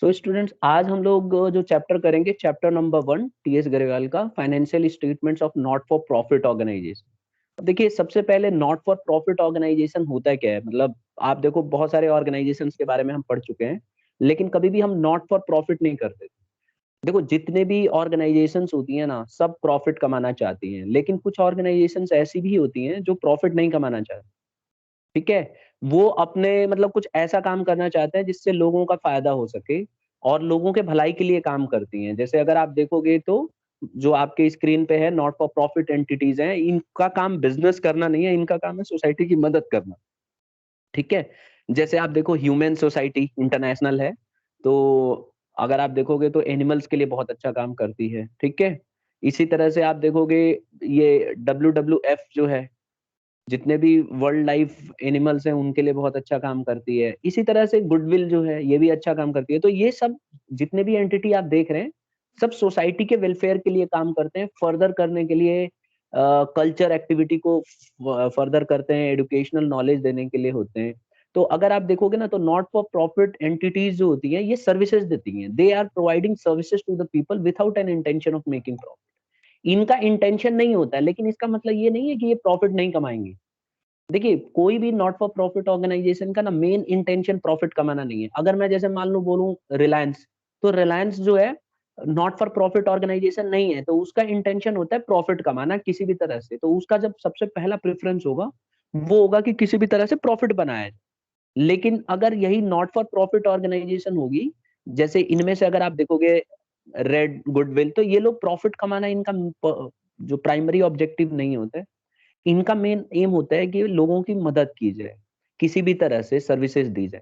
So students, आज हम लोग जो चैप्टर करेंगे, चैप्टर नंबर 1 टीएस गरेवाल का, financial statements of not for profit organisation. देखिए, सबसे पहले नॉट फॉर प्रॉफिट ऑर्गेनाइजेशन होता क्या है? मतलब आप देखो, बहुत सारे ऑर्गेनाइजेशंस के बारे में हम पढ़ चुके हैं, लेकिन कभी भी हम नॉट फॉर प्रॉफिट नहीं करते। देखो, जितने भी ऑर्गेनाइजेशंस होती हैं ना, सब प्रॉफिट कमाना चाहती हैं, लेकिन कुछ ऑर्गेनाइजेशंस ऐसी भी होती हैं जो प्रॉफिट नहीं कमाना चाहती। ठीक है? वो अपने मतलब कुछ ऐसा काम करना चाहते हैं जिससे लोगों का फ़ायदा हो सके और लोगों के भलाई के लिए काम करती हैं। जैसे अगर आप देखोगे तो जो आपके स्क्रीन पे है, नॉट फॉर प्रॉफिट एंटिटीज़ हैं, इनका काम बिज़नेस करना नहीं है, इनका काम है सोसाइटी की मदद करना। ठीक है? जैसे आप देखो, ह्यूमन सोसाइटी इंटरनेशनल है, तो अगर आप देखोगे तो एनिमल्स के लिए बहुत अच्छा काम करती है। ठीक है? इसी तरह से आप देखोगे, ये डब्ल्यूडब्ल्यूएफ जो है, जितने भी वर्ल्ड लाइफ एनिमल्स हैं उनके लिए बहुत अच्छा काम करती है। इसी तरह से गुडविल जो है, ये भी अच्छा काम करती है। तो ये सब जितने भी एंटिटी आप देख रहे हैं, सब सोसाइटी के वेलफेयर के लिए काम करते हैं, फर्दर करने के लिए, कल्चर एक्टिविटी को फर्दर करते हैं, एजुकेशनल नॉलेज देने के लिए होते हैं। तो अगर आप देखोगे ना, तो नॉट फॉर प्रॉफिट एंटिटीज जो होती हैं, ये सर्विसेज देती हैं। They are providing services to the people without an intention of making profit. इनका इंटेंशन नहीं होता है, लेकिन इसका मतलब ये नहीं है कि ये प्रॉफिट नहीं कमाएंगे। देखिए, कोई भी नॉट फॉर प्रॉफिट ऑर्गेनाइजेशन का ना मेन इंटेंशन प्रॉफिट कमाना नहीं है। अगर मैं जैसे मान लो बोलूं रिलायंस, तो रिलायंस जो है नॉट फॉर प्रॉफिट ऑर्गेनाइजेशन नहीं है, तो उसका इंटेंशन होता है प्रॉफिट कमाना किसी भी तरह से। तो उसका जब सबसे पहला प्रेफरेंस होगा, वो होगा कि किसी भी तरह से प्रॉफिट बनाया है। लेकिन अगर यही नॉट फॉर प्रॉफिट ऑर्गेनाइजेशन होगी, जैसे इनमें से अगर आप देखोगे रेड, गुडविल, तो ये लोग प्रॉफिट कमाना इनका जो प्राइमरी ऑब्जेक्टिव नहीं होता है। इनका मेन एम होता है कि लोगों की मदद की जाए, किसी भी तरह से सर्विसेज दी जाए।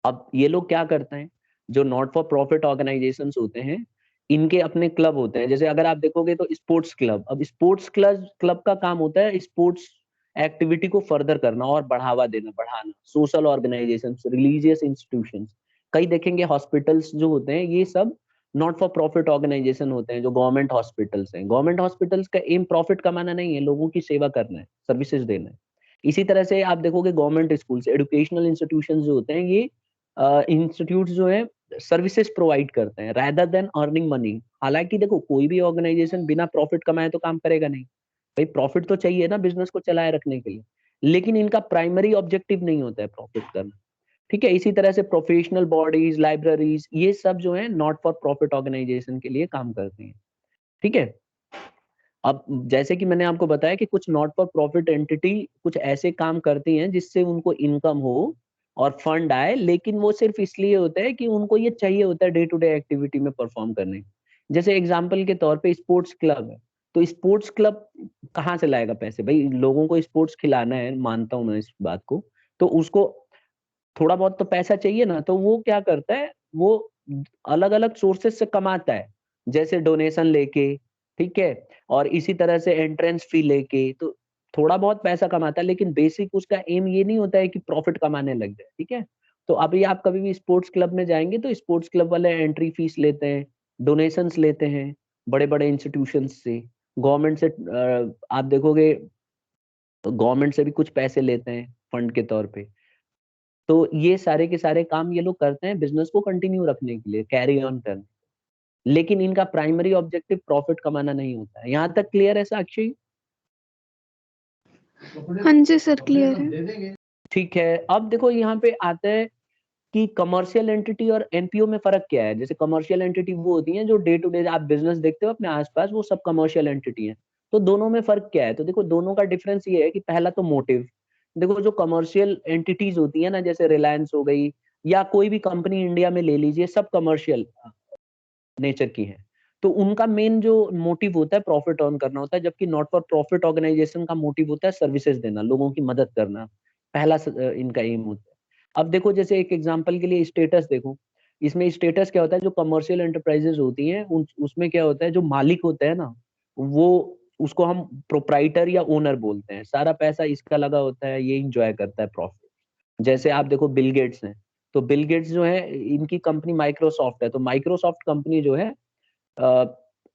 अब ये लोग क्या करते हैं, जो नॉट फॉर प्रॉफिट ऑर्गेनाइजेशंस होते हैं, इनके अपने क्लब होते हैं। जैसे अगर आप देखोगे तो स्पोर्ट्स क्लब, अब स्पोर्ट्स क्लब क्लब का काम होता है स्पोर्ट्स एक्टिविटी को फर्दर करना और बढ़ावा देना, बढ़ाना। सोशल ऑर्गेनाइजेशंस, रिलीजियस इंस्टीट्यूशंस, कई देखेंगे हॉस्पिटल्स जो होते हैं, ये सब नॉट फॉर प्रॉफिट ऑर्गेनाइजेशन होते हैं। जो गवर्नमेंट हॉस्पिटल्स हैं, गवर्नमेंट हॉस्पिटल्स का एम प्रॉफिट कमाना नहीं है, लोगों की सेवा करना है, सर्विसेज देना है। इसी तरह से आप देखोगे गवर्नमेंट स्कूल्स, एजुकेशनल इंस्टीट्यूशंस जो होते हैं, ये इंस्टीट्यूट्स जो है सर्विसेज प्रोवाइड करते हैं रादर देन अर्निंग मनी। हालांकि देखो, कोई भी ऑर्गेनाइजेशन बिना प्रॉफिट कमाए तो काम करेगा नहीं। भाई, प्रॉफिट तो चाहिए ना बिजनेस को चलाए रखने के लिए, लेकिन इनका प्राइमरी ऑब्जेक्टिव नहीं होता है प्रॉफिट करना। ठीक है? इसी तरह से प्रोफेशनल बॉडीज, लाइब्रेरीज, ये सब जो है नॉट फॉर प्रॉफिट ऑर्गेनाइजेशन के लिए काम करती हैं। ठीक है? अब जैसे कि मैंने आपको बताया कि कुछ नॉट फॉर प्रॉफिट एंटिटी कुछ ऐसे काम करती हैं जिससे उनको इनकम हो और फंड आए, लेकिन वो सिर्फ इसलिए होता है कि उनको ये चाहिए होता है डे टू डे एक्टिविटी में परफॉर्म करने। जैसे एग्जांपल के तौर पे स्पोर्ट्स क्लब है, तो स्पोर्ट्स क्लब कहाँ से लाएगा पैसे? भाई, लोगों को स्पोर्ट्स खिलाना है, मानता हूँ मैं इस बात को, तो उसको थोड़ा बहुत तो पैसा चाहिए ना। तो वो क्या करता है, वो अलग अलग सोर्सेस से कमाता है, जैसे डोनेशन लेके। ठीक है? और इसी तरह से एंट्रेंस फी लेके, तो थोड़ा बहुत पैसा कमाता है, लेकिन बेसिक उसका एम ये नहीं होता है कि प्रॉफिट कमाने लग जाए। ठीक है? तो अभी आप कभी भी स्पोर्ट्स क्लब में जाएंगे तो स्पोर्ट्स क्लब वाले एंट्री फीस लेते हैं, डोनेशंस लेते हैं बड़े बड़े इंस्टीट्यूशन से, गवर्नमेंट से। आप देखोगे गवर्नमेंट से भी कुछ पैसे लेते हैं फंड के तौर पे। तो ये सारे के सारे काम ये लोग करते हैं बिजनेस को कंटिन्यू रखने के लिए, कैरी ऑन करने। लेकिन इनका प्राइमरी ऑब्जेक्टिव प्रॉफिट कमाना नहीं होता है। यहाँ तक क्लियर है साक्षी? हाँ जी सर, क्लियर है। ठीक है, अब देखो यहाँ पे आता है कि कमर्शियल एंटिटी और एनपीओ में फर्क क्या है। जैसे कमर्शियल एंटिटी वो होती है जो डे टू डे आप बिजनेस देखते हो अपने आसपास, वो सब कमर्शियल एंटिटी है। तो दोनों में फर्क क्या है? तो देखो, दोनों का डिफरेंस ये है कि पहला तो मोटिव। देखो, जो कमर्शियल एंटिटीज होती है ना, जैसे रिलायंस हो गई या कोई भी कंपनी इंडिया में ले लीजिए, सब कमर्शियल नेचर की है। तो उनका मेन जो मोटिव होता है प्रॉफिट अर्न करना होता है, जबकि नॉट फॉर प्रॉफिट ऑर्गेनाइजेशन का मोटिव होता है सर्विसेज देना, लोगों की मदद करना। पहला इनका एम होता है। अब देखो, जैसे एक एग्जांपल के लिए स्टेटस देखो। इसमें स्टेटस क्या होता है, जो कमर्शियल एंटरप्राइजेस होती हैं उसमें क्या होता है, जो मालिक होता है ना, वो उसको हम प्रोप्राइटर या ओनर बोलते हैं। सारा पैसा इसका लगा होता है, ये इंजॉय करता है प्रॉफिट। जैसे आप देखो बिल गेट्स हैं, तो बिल गेट्स जो है, इनकी कंपनी माइक्रोसॉफ्ट है। तो माइक्रोसॉफ्ट कंपनी जो है, अ,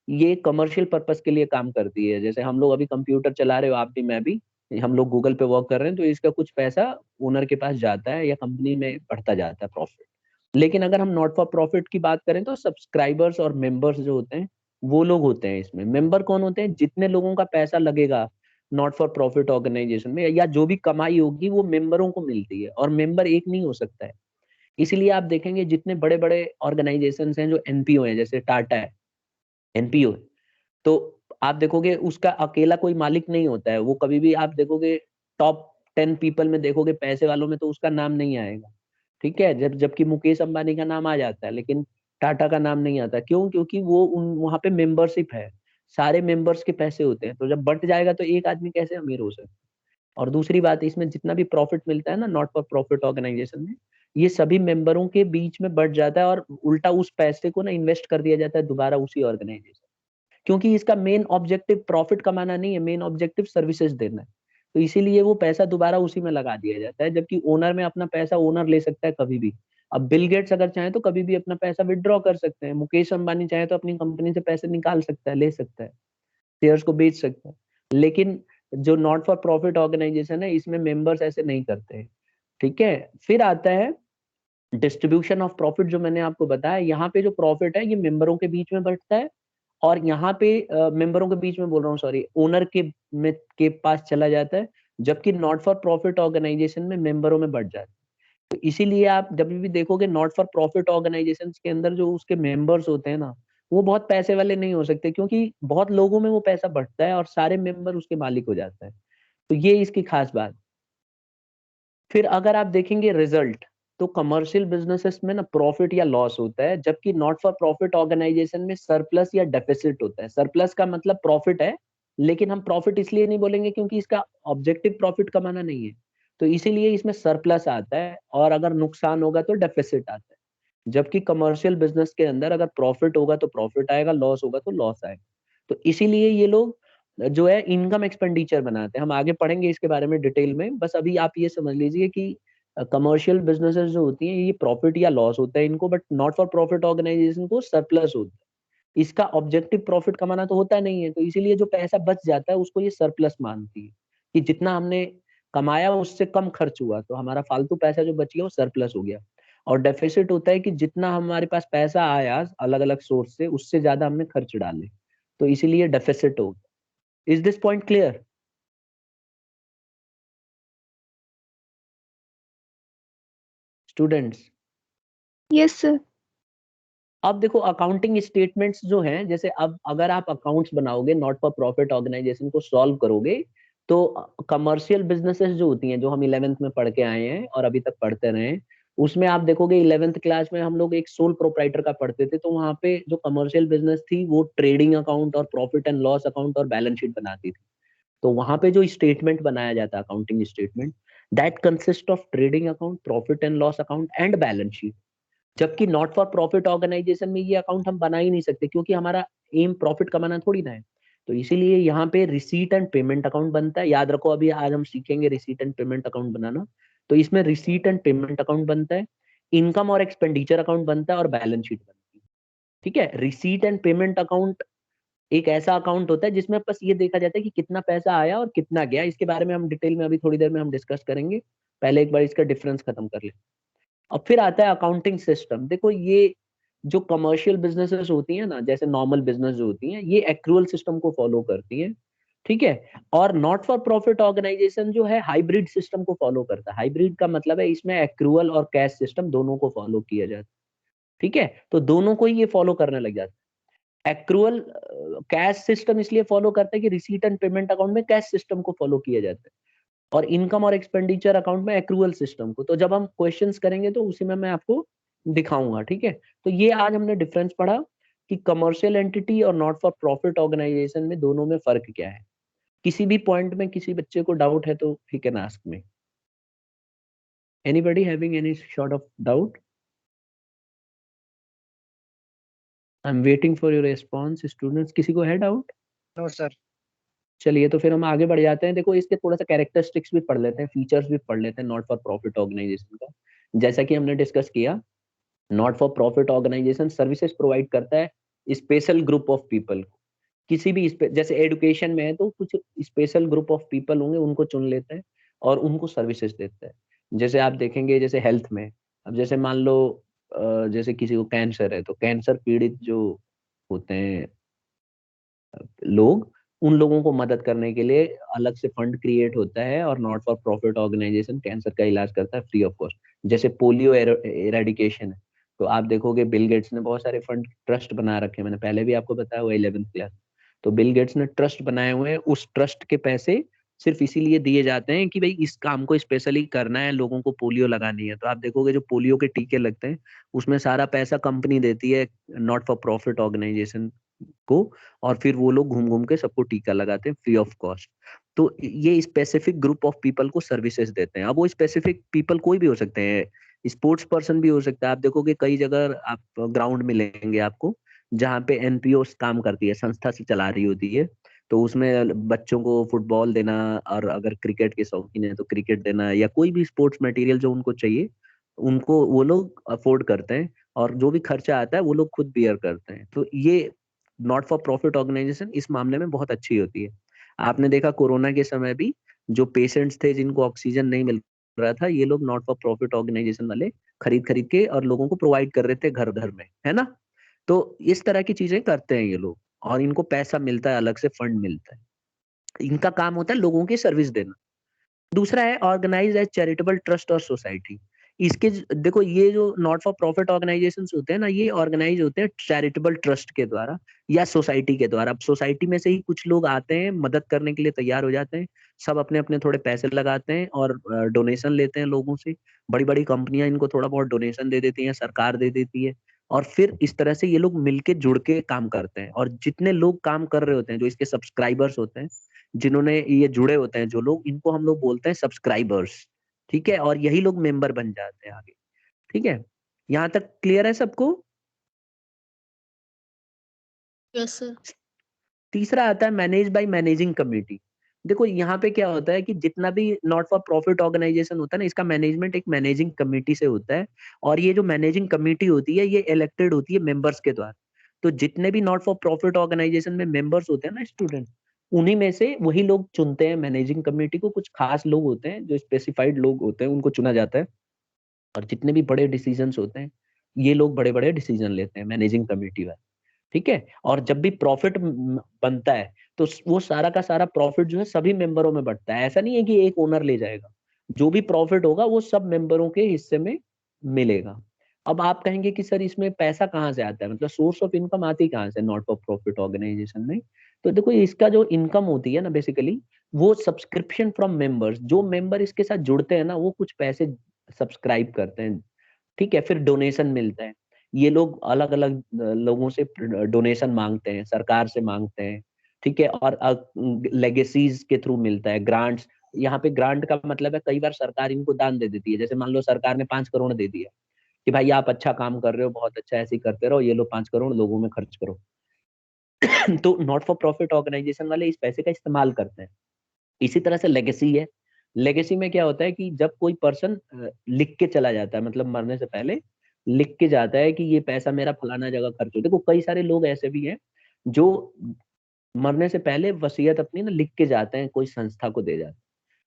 ये कमर्शियल पर्पस के लिए काम करती है। जैसे हम लोग अभी कंप्यूटर चला रहे हो, आप भी मैं भी, हम लोग गूगल पे वर्क कर रहे हैं, तो इसका कुछ पैसा ओनर के पास जाता है या कंपनी में बढ़ता जाता है प्रॉफिट। लेकिन अगर हम नॉट फॉर प्रॉफिट की बात करें तो सब्सक्राइबर्स और मेंबर्स जो होते हैं वो लोग होते हैं इसमें। मेंबर कौन होते हैं? जितने लोगों का पैसा लगेगा नॉट फॉर प्रॉफिट ऑर्गेनाइजेशन में, या जो भी कमाई होगी वो मेंबरों को मिलती है, और मेंबर एक नहीं हो सकता है। इसलिए आप देखेंगे जितने बड़े बड़े ऑर्गेनाइजेशन हैं जो एनपीओ हैं, जैसे टाटा है एनपीओ, तो आप देखोगे उसका अकेला कोई मालिक नहीं होता है। वो कभी भी आप देखोगे टॉप 10 पीपल में देखोगे पैसे वालों में तो उसका नाम नहीं आएगा। ठीक है, जबकि मुकेश अंबानी का नाम आ जाता है लेकिन टाटा का नाम नहीं आता। क्यों? क्योंकि वो उन वहां पे मेंबरशिप है, सारे मेंबर्स के पैसे होते हैं। तो जब बंट जाएगा तो एक आदमी कैसे अमीर हो सकता है? और दूसरी बात, इसमें जितना भी प्रॉफिट मिलता है ना नॉट फॉर प्रॉफिट ऑर्गेनाइजेशन में, ये सभी मेंबरों के बीच में बट जाता है, और उल्टा उस पैसे को ना इन्वेस्ट कर दिया जाता है दोबारा उसी ऑर्गेनाइजेशन। क्योंकि इसका मेन ऑब्जेक्टिव प्रॉफिट कमाना नहीं है, मेन ऑब्जेक्टिव सर्विसेज देना है। तो इसीलिए वो पैसा दोबारा उसी में लगा दिया जाता है। जबकि ओनर में अपना पैसा ओनर ले सकता है कभी भी। अब बिल गेट्स अगर चाहे तो कभी भी अपना पैसा विड्रॉ कर सकते हैं, मुकेश अंबानी चाहे तो अपनी कंपनी से पैसे निकाल सकता है, ले सकता है, शेयर्स को बेच सकता है। लेकिन जो नॉट फॉर प्रॉफिट ऑर्गेनाइजेशन है इसमें मेंबर्स ऐसे नहीं करते हैं। ठीक है, फिर आता है डिस्ट्रीब्यूशन ऑफ प्रॉफिट। जो मैंने आपको बताया, यहाँ पे जो प्रॉफिट है ये मेंबरों के बीच में बंटता है, और यहाँ पे मेंबरों के बीच में बोल रहा हूँ, सॉरी, ओनर के पास चला जाता है। जबकि नॉट फॉर प्रॉफिट ऑर्गेनाइजेशन में मेंबरों में बढ़ जाता है। तो इसीलिए आप जब भी देखोगे नॉट फॉर प्रॉफिट ऑर्गेनाइजेशन के अंदर जो उसके मेंबर्स होते हैं ना, वो बहुत पैसे वाले नहीं हो सकते, क्योंकि बहुत लोगों में वो पैसा बढ़ता है और सारे मेंबर उसके मालिक हो जाता है। तो ये इसकी खास बात। फिर अगर आप देखेंगे रिजल्ट, तो कमर्शियल बिजनेसेस में ना प्रॉफिट या लॉस होता है, जबकि नॉट फॉर प्रॉफिट ऑर्गेनाइजेशन में सरप्लस या डेफिसिट होता है। सरप्लस का मतलब प्रॉफिट है, लेकिन हम प्रॉफिट इसलिए नहीं बोलेंगे क्योंकि इसका ऑब्जेक्टिव प्रॉफिट कमाना नहीं है, तो इसीलिए इसमें सरप्लस आता है, और अगर नुकसान होगा तो डेफिसिट आता है। जबकि कमर्शियल बिजनेस के अंदर अगर प्रॉफिट होगा तो प्रॉफिट आएगा, लॉस होगा तो लॉस आएगा। तो इसीलिए ये लोग जो है इनकम एक्सपेंडिचर बनाते हैं। हम आगे पढ़ेंगे इसके बारे में डिटेल में, बस अभी आप ये समझ लीजिए कि कमर्शियल बिजनेसेस जो होती हैं ये प्रॉफिट या लॉस होता है इनको, but not for profit organisation को सरप्लस होता है। इसका ऑब्जेक्टिव प्रॉफिट कमाना तो होता नहीं है, तो इसीलिए जो पैसा बच जाता है उसको ये सरप्लस मानती है, कि जितना हमने कमाया उससे कम खर्च हुआ, तो हमारा फालतू पैसा जो बच गया वो सरप्लस हो गया। और डेफिसिट होता है कि जितना हमारे पास पैसा आया अलग अलग सोर्स से, उससे ज्यादा हमने खर्च डाले, तो इसीलिए डेफिसिट हो। Is this point clear students? Yes sir. अब देखो अकाउंटिंग स्टेटमेंट्स जो हैं, जैसे अब अगर आप अकाउंट्स बनाओगे नॉट फॉर प्रॉफिट ऑर्गेनाइजेशन को सॉल्व करोगे, तो कमर्शियल बिजनेसेस जो होती हैं, जो हम 11th में पढ़ के आए हैं और अभी तक पढ़ते रहे हैं, उसमें आप देखोगे 11th क्लास में हम लोग एक सोल प्रोप्राइटर का पढ़ते थे। तो वहां पे जो कमर्शियल बिजनेस थी वो ट्रेडिंग अकाउंट और प्रॉफिट एंड लॉस अकाउंट और बैलेंस शीट बनाती थी। तो वहां पे जो स्टेटमेंट बनाया जाता है accounting statement, that consist of trading account, profit and loss account and balance sheet. जबकि नॉट फॉर प्रॉफिट ऑर्गेनाइजेशन में ये अकाउंट हम बना ही नहीं सकते, क्योंकि हमारा एम प्रॉफिट कमाना थोड़ी ना है। तो इसीलिए यहाँ पे रिसीट एंड पेमेंट अकाउंट बनता है। याद रखो, अभी आज हम सीखेंगे रिसीट एंड पेमेंट अकाउंट बनाना। तो इसमें रिसीट एंड पेमेंट अकाउंट बनता है, इनकम और एक्सपेंडिचर अकाउंट बनता है, और बैलेंस शीट बनती है। ठीक है, रिसीट एंड पेमेंट अकाउंट एक ऐसा अकाउंट होता है जिसमें बस ये देखा जाता है कि कितना पैसा आया और कितना गया। इसके बारे में हम डिटेल में अभी थोड़ी देर में हम डिस्कस करेंगे। पहले एक बार इसका डिफरेंस खत्म कर ले। अब फिर आता है अकाउंटिंग सिस्टम। देखो, ये जो कमर्शियल बिजनेसेस होती हैं ना, जैसे नॉर्मल बिजनेस जो होती हैं, ये एक्रूअल सिस्टम को फॉलो करती हैं। ठीक है, और नॉट फॉर प्रॉफिट ऑर्गेनाइजेशन जो है हाइब्रिड सिस्टम को फॉलो करता है। हाइब्रिड का मतलब है इसमें एक्रूअल और कैश सिस्टम दोनों को फॉलो किया जाता है। ठीक है, तो दोनों को ही ये फॉलो करने लग जाता है। एक्रूअल कैश सिस्टम इसलिए फॉलो करता है कि रिसीट एंड पेमेंट अकाउंट में कैश सिस्टम को फॉलो किया जाता है, और इनकम और एक्सपेंडिचर अकाउंट में एक्रूअल सिस्टम को। तो जब हम क्वेश्चंस करेंगे तो उसी में मैं आपको दिखाऊंगा। ठीक है, तो ये आज हमने डिफरेंस पढ़ा कि कमर्शियल एंटिटी और नॉट फॉर प्रॉफिट ऑर्गेनाइजेशन में दोनों में फर्क क्या है। किसी भी पॉइंट में किसी बच्चे को डाउट है तो he can ask me. Anybody having any sort of doubt? I am waiting for your response students. किसी को है डाउट? No sir. चलिए, तो फिर हम आगे बढ़ जाते हैं। देखो, इसके थोड़ा सा कैरेक्टरिस्टिक्स भी पढ़ लेते हैं, फीचर्स भी पढ़ लेते हैं नॉट फॉर प्रॉफिट ऑर्गेनाइजेशन का। जैसा कि हमने डिस्कस किया, not for profit organisation services provide करता है स्पेशल ग्रुप ऑफ पीपल को। किसी भी जैसे एजुकेशन में है तो कुछ स्पेशल ग्रुप ऑफ पीपल होंगे, उनको चुन लेता है और उनको सर्विसेज देता है। जैसे आप देखेंगे, जैसे हेल्थ में, अब जैसे मान लो जैसे किसी को कैंसर है तो कैंसर पीड़ित जो होते हैं लोग, उन लोगों को मदद करने के लिए अलग से फंड क्रिएट होता है और not for profit organisation cancer का इलाज करता है फ्री ऑफ कॉस्ट। जैसे पोलियो एरेडिकेशन है, तो आप देखोगे बिल गेट्स ने बहुत सारे फंड ट्रस्ट बना रखे हैं, मैंने पहले भी आपको बताया हुआ 11th क्लास। तो बिल गेट्स ने ट्रस्ट बनाए हुए हैं, उस ट्रस्ट के पैसे सिर्फ इसीलिए दिए जाते हैं कि भाई इस काम को स्पेशली करना है, लोगों को पोलियो लगानी है। तो आप देखोगे जो पोलियो के टीके लगते हैं उसमें सारा पैसा कंपनी देती है नॉट फॉर प्रॉफिट ऑर्गेनाइजेशन को, और फिर वो लोग घूम घूम के सबको टीका लगाते हैं फ्री ऑफ कॉस्ट। तो ये स्पेसिफिक ग्रुप ऑफ पीपल को सर्विसेज देते हैं। अब वो स्पेसिफिक पीपल कोई भी हो सकते हैं, स्पोर्ट्स पर्सन भी हो सकता है। आप देखोगे कई जगह आप ग्राउंड मिलेंगे आपको जहाँ पे एनपीओ काम करती है, संस्था से चला रही होती है। तो उसमें बच्चों को फुटबॉल देना, और अगर क्रिकेट के शौकीन है तो क्रिकेट देना, या कोई भी स्पोर्ट्स मटेरियल जो उनको चाहिए, उनको वो लोग अफोर्ड करते हैं, और जो भी खर्चा आता है वो लोग खुद बियर करते हैं। तो ये नॉट फॉर प्रॉफिट ऑर्गेनाइजेशन इस मामले में बहुत अच्छी होती है। आपने देखा कोरोना के समय भी जो पेशेंट्स थे जिनको ऑक्सीजन नहीं मिल रहा था, ये लोग नॉट फॉर प्रॉफिट ऑर्गेनाइजेशन वाले खरीद खरीद के और लोगों को प्रोवाइड कर रहे थे घर घर में, है ना। तो इस तरह की चीजें करते हैं ये लोग, और इनको पैसा मिलता है, अलग से फंड मिलता है। इनका काम होता है लोगों की सर्विस देना। दूसरा है ऑर्गेनाइज एज चैरिटेबल ट्रस्ट और सोसाइटी। देखो ये जो नॉट फॉर प्रॉफिट ऑर्गेनाइजेशंस होते हैं ना, ये ऑर्गेनाइज होते हैं चैरिटेबल ट्रस्ट के द्वारा या सोसाइटी के द्वारा। अब सोसाइटी में से ही कुछ लोग आते हैं, मदद करने के लिए तैयार हो जाते हैं, सब अपने अपने थोड़े पैसे लगाते हैं और डोनेशन लेते हैं लोगों से। बड़ी बड़ी कंपनियां इनको थोड़ा बहुत डोनेशन दे देती हैं, सरकार दे देती है, और फिर इस तरह से ये लोग मिलके जुड़ के काम करते हैं। और जितने लोग काम कर रहे होते हैं, जो इसके सब्सक्राइबर्स होते हैं, जिन्होंने ये जुड़े होते हैं जो लोग, इनको हम लोग बोलते हैं सब्सक्राइबर्स। ठीक है, और यही लोग मेंबर बन जाते हैं आगे। ठीक है, यहाँ तक क्लियर है सबको। Yes sir. तीसरा आता है मैनेज बाय मैनेजिंग कमेटी। देखो यहाँ पे क्या होता है कि जितना भी नॉट फॉर प्रॉफिट ऑर्गेनाइजेशन होता है ना, इसका मैनेजमेंट एक मैनेजिंग कमेटी से होता है। और ये जो मैनेजिंग कमेटी होती है ये इलेक्टेड होती है मेंबर्स के द्वारा। तो जितने भी नॉट फॉर प्रॉफिट ऑर्गेनाइजेशन में मेंबर्स होते हैं ना स्टूडेंट, उन्हीं में से वही लोग चुनते हैं मैनेजिंग कमेटी को। कुछ खास लोग होते हैं जो स्पेसिफाइड लोग होते हैं, उनको चुना जाता है। और जितने भी बड़े डिसीजंस होते हैं, ये लोग बड़े बड़े डिसीजन लेते हैं मैनेजिंग कमेटी वाले। ठीक है, और जब भी प्रॉफिट बनता है तो वो सारा का सारा प्रॉफिट जो है सभी मेंबरों में बंटता है। ऐसा नहीं है कि एक ओनर ले जाएगा, जो भी प्रॉफिट होगा वो सब मेंबरों के हिस्से में मिलेगा। अब आप कहेंगे कि सर इसमें पैसा कहाँ से आता है, मतलब सोर्स ऑफ इनकम आती कहाँ से नॉट फॉर प्रॉफिट ऑर्गेनाइजेशन में। तो देखो इसका जो इनकम होती है ना बेसिकली, वो सब्सक्रिप्शन फ्रॉम मेंबर्स, जो मेंबर इसके साथ जुड़ते हैं ना वो कुछ पैसे सब्सक्राइब करते हैं। ठीक है, फिर डोनेशन मिलता है। ये लोग अलग अलग लोगों से डोनेशन मांगते हैं, सरकार से मांगते हैं। ठीक है, और लेगेसीज के थ्रू मिलता है, ग्रांट्स। यहाँ पे ग्रांट का मतलब है कई बार सरकार इनको दान दे देती है। जैसे मान लो सरकार ने 5 करोड़ दे दिया कि भाई आप अच्छा काम कर रहे हो, बहुत अच्छा, ऐसे ही करते रहो, ये लो 5 करोड़ लोगों में खर्च करो। तो नॉट फॉर प्रॉफिट ऑर्गेनाइजेशन वाले इस पैसे का इस्तेमाल करते हैं। इसी तरह से लेगेसी है। लेगेसी में क्या होता है कि जब कोई पर्सन लिख के चला जाता है, मतलब मरने से पहले लिख के जाता है कि ये पैसा मेरा फलाना जगह खर्च हो। देखो कई सारे लोग ऐसे भी हैं जो मरने से पहले वसीयत अपनी ना लिख के जाते हैं, कोई संस्था को दे जाते हैं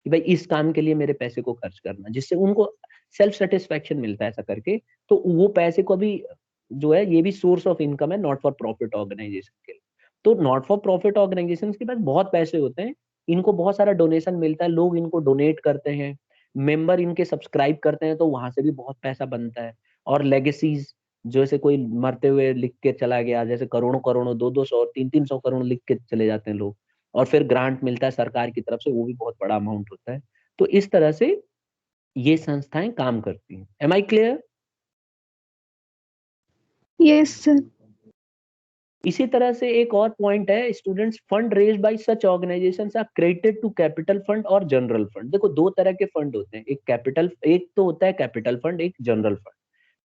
कि भाई इस काम के लिए मेरे पैसे को खर्च करना, जिससे उनको सेल्फ सेटिस्फेक्शन मिलता है ऐसा करके। तो वो पैसे को भी जो है, ये भी सोर्स ऑफ इनकम है नॉट फॉर प्रॉफिट ऑर्गेनाइजेशन के लिए। तो नॉट फॉर प्रॉफिट ऑर्गेनाइजेशन के पास बहुत पैसे होते हैं, इनको बहुत सारा डोनेशन मिलता है, लोग इनको डोनेट करते हैं, मेंबर इनके सब्सक्राइब करते हैं, तो वहां से भी बहुत पैसा बनता है। और लेगेसीज, जैसे कोई मरते हुए लिख के चला गया, जैसे करोड़ों करोड़ों, 200 200 300 300 करोड़ लिख के चले जाते हैं लोग, और फिर ग्रांट मिलता है सरकार की तरफ से, वो भी बहुत बड़ा अमाउंट होता है। तो इस तरह से ये संस्थाएं काम करती हैं। Am I clear. Yes sir. इसी तरह से एक और पॉइंट है, students, fund raise by such organisations are credited to capital fund और जनरल फंड। देखो दो तरह के फंड होते हैं, एक तो होता है कैपिटल फंड, एक जनरल फंड।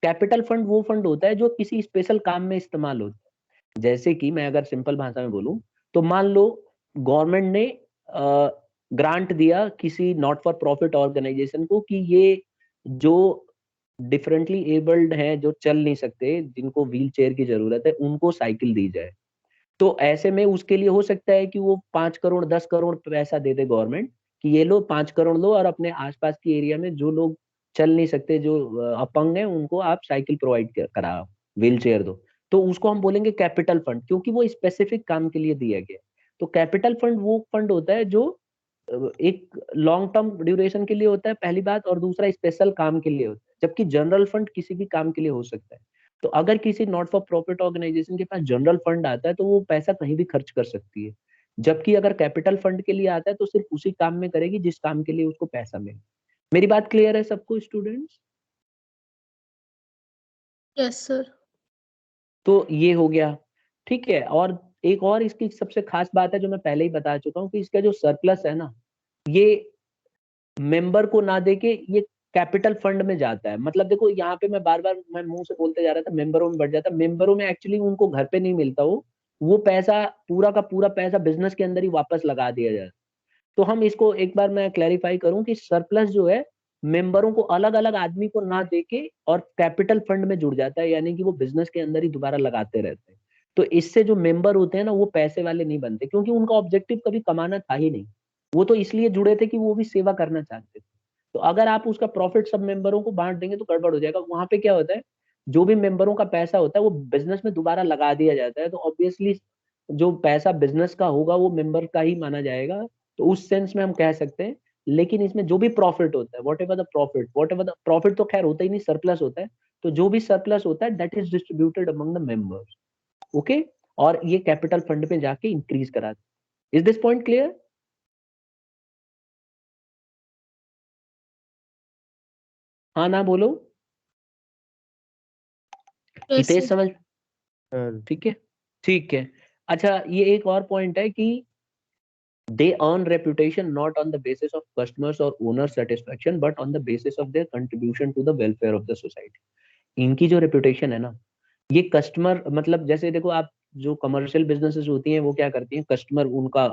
कैपिटल फंड वो फंड होता है जो किसी स्पेशल काम में इस्तेमाल होता है। जैसे कि मैं अगर सिंपल भाषा में बोलूं, तो मान लो गवर्नमेंट ने ग्रांट दिया किसी नॉट फॉर प्रॉफिट ऑर्गेनाइजेशन को कि ये जो डिफरेंटली एबल्ड हैं, जो चल नहीं सकते, जिनको व्हील चेयर की जरूरत है, उनको साइकिल दी जाए। तो ऐसे में उसके लिए हो सकता है कि वो 5 करोड़ 10 करोड़ पैसा दे दे गवर्नमेंट, कि ये लो 5 करोड़ लो, और अपने आसपास की एरिया में जो लोग चल नहीं सकते, जो अपंग है उनको आप साइकिल प्रोवाइड कराओ, व्हील चेयर दो, तो उसको हम बोलेंगे कैपिटल फंड, क्योंकि वो स्पेसिफिक काम के लिए दिया गया है। तो कैपिटल फंड वो फंड होता है जो एक लॉन्ग टर्म ड्यूरेशन के लिए होता है, पहली बात, और दूसरा स्पेशल काम के लिए होता है, जबकि जनरल फंड किसी भी काम के लिए हो सकता है। तो अगर किसी नॉट फॉर प्रॉफिट ऑर्गेनाइजेशन के पास जनरल फंड आता है तो वो पैसा कहीं भी खर्च कर सकती है, जबकि अगर कैपिटल फंड के लिए आता है तो सिर्फ उसी काम में करेगी जिस काम के लिए उसको पैसा मिले। मेरी बात क्लियर है सबको स्टूडेंट्स? Yes sir. तो ये हो गया, ठीक है। और एक और इसकी सबसे खास बात है जो मैं पहले ही बता चुका हूँ, कि इसका जो सरप्लस है ना, ये मेंबर को ना देके ये कैपिटल फंड में जाता है। मतलब देखो यहाँ पे मैं बार बार मैं मुंह से बोलते जा रहा था मेंबरों में बढ़ जाता, मेंबरों में एक्चुअली उनको घर पे नहीं मिलता, वो पैसा पूरा का पूरा पैसा बिजनेस के अंदर ही वापस लगा दिया जाता। तो हम इसको एक बार मैं क्लैरिफाई करूं कि सरप्लस जो है मेंबरों को अलग अलग आदमी को ना देके और कैपिटल फंड में जुड़ जाता है, यानी कि वो बिजनेस के अंदर ही दोबारा लगाते रहते हैं। तो इससे जो मेंबर होते हैं ना वो पैसे वाले नहीं बनते, क्योंकि उनका ऑब्जेक्टिव कभी कमाना था ही नहीं, वो तो इसलिए जुड़े थे कि वो भी सेवा करना चाहते थे। तो अगर आप उसका प्रॉफिट सब मेंबरों को बांट देंगे तो गड़बड़ हो जाएगा। वहां पे क्या होता है, जो भी मेंबरों का पैसा होता है वो बिजनेस में दोबारा लगा दिया जाता है, तो ऑब्वियसली जो पैसा बिजनेस का होगा वो मेंबर का ही माना जाएगा। तो उस सेंस में हम कह सकते हैं। लेकिन इसमें जो भी प्रॉफिट होता है, वॉट एवर द प्रॉफिट तो खैर होता ही नहीं, सरप्लस होता है। तो जो भी सरप्लस होता है that is distributed among the members. Okay, और ये कैपिटल फंड में जाके इंक्रीज कराते। Is this point clear? हाँ ना बोलो। Yes Hitesh sir. समझ? सर ठीक है, ठीक है। अच्छा, ये एक और पॉइंट है कि they earn reputation not on the basis of customers or owner satisfaction but on the basis of their contribution to the welfare of the society। इनकी जो रेपुटेशन है ना, ये कस्टमर, मतलब जैसे देखो आप, जो कमर्शियल बिजनेसेस होती हैं वो क्या करती हैं, कस्टमर उनका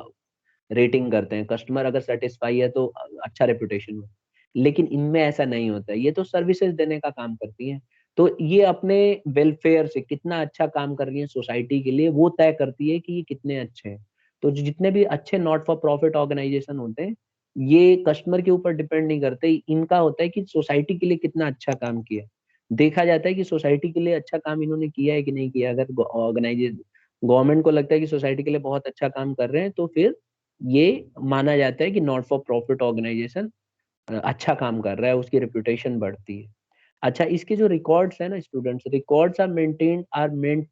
रेटिंग करते हैं, कस्टमर अगर सेटिस्फाई है तो अच्छा रेपुटेशन हो। लेकिन इनमें ऐसा नहीं होता है, ये तो सर्विसेज देने का काम करती हैं। तो ये अपने वेलफेयर से कितना अच्छा काम कर रही है सोसाइटी के लिए वो तय करती है कि ये कितने अच्छे हैं। तो जितने भी अच्छे नॉट फॉर प्रॉफिट ऑर्गेनाइजेशन होते हैं, ये कस्टमर के ऊपर डिपेंड नहीं करते, इनका होता है कि सोसाइटी के लिए कितना अच्छा काम किया। देखा जाता है कि सोसाइटी के लिए अच्छा काम इन्होंने किया है कि नहीं किया। अगर ऑर्गेनाइजेशन, गवर्नमेंट को लगता है कि सोसाइटी के लिए बहुत अच्छा काम कर रहे हैं तो फिर ये माना जाता है कि नॉट फॉर प्रॉफिट ऑर्गेनाइजेशन अच्छा काम कर रहा है, उसकी रेपुटेशन बढ़ती है। अच्छा, इसके जो रिकॉर्ड्स है ना students, records are meant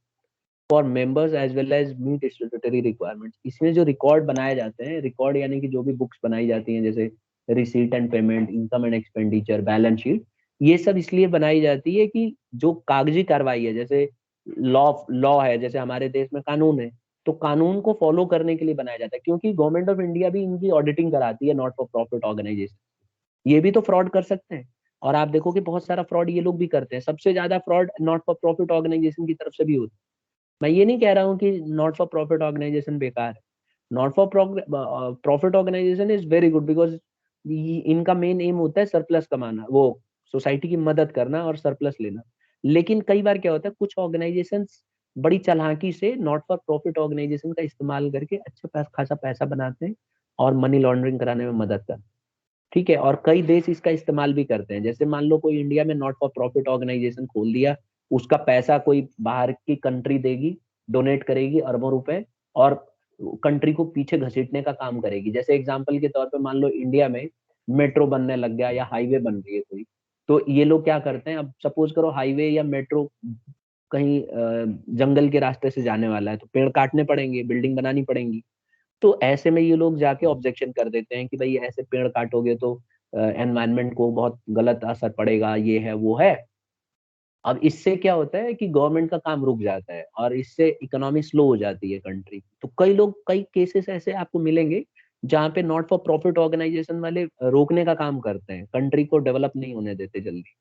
for members as well as meet statutory requirements. इसमें जो रिकॉर्ड बनाए जाते हैं, रिकॉर्ड यानी कि जो भी बुक्स बनाई जाती हैं, जैसे receipt and payment, income and expenditure, balance sheet, ये सब इसलिए बनाई जाती है कि जो कागजी कार्रवाई है, जैसे लॉ लॉ है, जैसे हमारे देश में कानून है, तो कानून को फॉलो करने के लिए बनाया जाता है। क्योंकि गवर्नमेंट ऑफ इंडिया भी इनकी ऑडिटिंग कराती है नॉट फॉर प्रॉफिट ऑर्गेनाइजेशन, ये भी तो फ्रॉड कर सकते हैं। और आप देखो कि बहुत सारा फ्रॉड ये लोग भी करते हैं, सबसे ज्यादा fraud not for profit organisation की तरफ से भी होता है। मैं ये नहीं कह रहा हूँ कि नॉट फॉर प्रॉफिट ऑर्गेनाइजेशन बेकार है, not for profit organisation is very good, because इनका मेन एम होता है सरप्लस कमाना, वो सोसाइटी की मदद करना और सरप्लस लेना। लेकिन कई बार क्या होता है, कुछ ऑर्गेनाइजेशन बड़ी चालाकी से नॉट फॉर प्रॉफिट ऑर्गेनाइजेशन का इस्तेमाल करके अच्छा खासा पैसा बनाते हैं और मनी लॉन्ड्रिंग कराने में मदद करते हैं। ठीक है, और कई देश इसका इस्तेमाल भी करते हैं। जैसे मान लो कोई इंडिया में नॉट फॉर प्रॉफिट ऑर्गेनाइजेशन खोल दिया, उसका पैसा कोई बाहर की कंट्री देगी, डोनेट करेगी अरबों रुपए, और कंट्री को पीछे घसीटने का काम करेगी। जैसे एग्जांपल के तौर पे मान लो इंडिया में मेट्रो बनने लग गया या हाईवे बन रही है कोई, तो ये लोग क्या करते हैं, अब सपोज करो हाईवे या मेट्रो कहीं जंगल के रास्ते से जाने वाला है, तो पेड़ काटने पड़ेंगे, बिल्डिंग बनानी पड़ेंगी। तो ऐसे में ये लोग जाके ऑब्जेक्शन कर देते हैं कि भाई ऐसे पेड़ काटोगे तो एनवायरनमेंट को बहुत गलत असर पड़ेगा, ये है वो है। अब इससे क्या होता है कि गवर्नमेंट का काम रुक जाता है और इससे इकोनॉमी स्लो हो जाती है कंट्री। तो कई लोग, कई केसेस ऐसे आपको मिलेंगे जहाँ पे नॉट फॉर प्रॉफिट ऑर्गेनाइजेशन वाले रोकने का काम करते हैं, कंट्री को डेवलप नहीं होने देते जल्दी।